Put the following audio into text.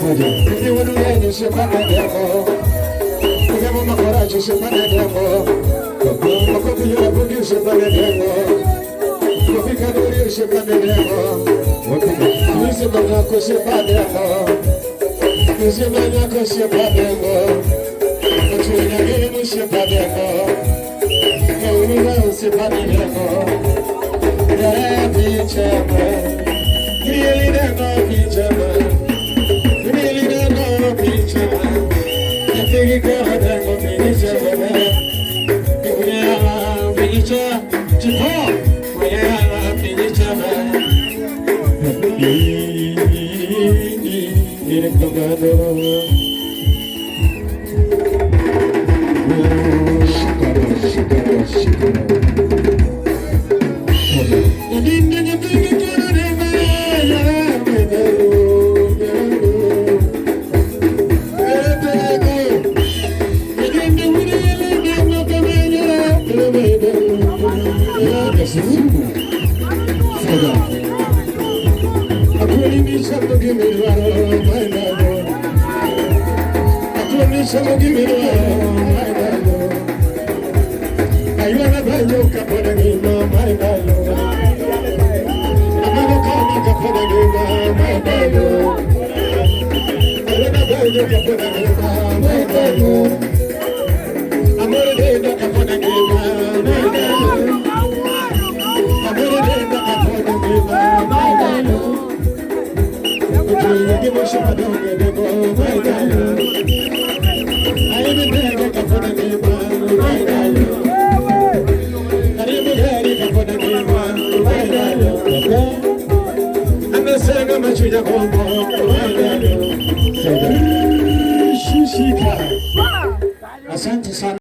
Ni wanu se pana demo. Kama makora se pana demo. Mako kuyo bugi se pana demo. Kofi kadori se pana demo. Ni se bana ko se pana demo. Ni se bana ko se pana demo. Chuna gemu se pana demo. Kau se pana demo. Ya bichama. Really don't know bichama. Really don't know bichama. I think you go ahead and go finish it. We are bichama. Chipo. We are bichama. Asante sana.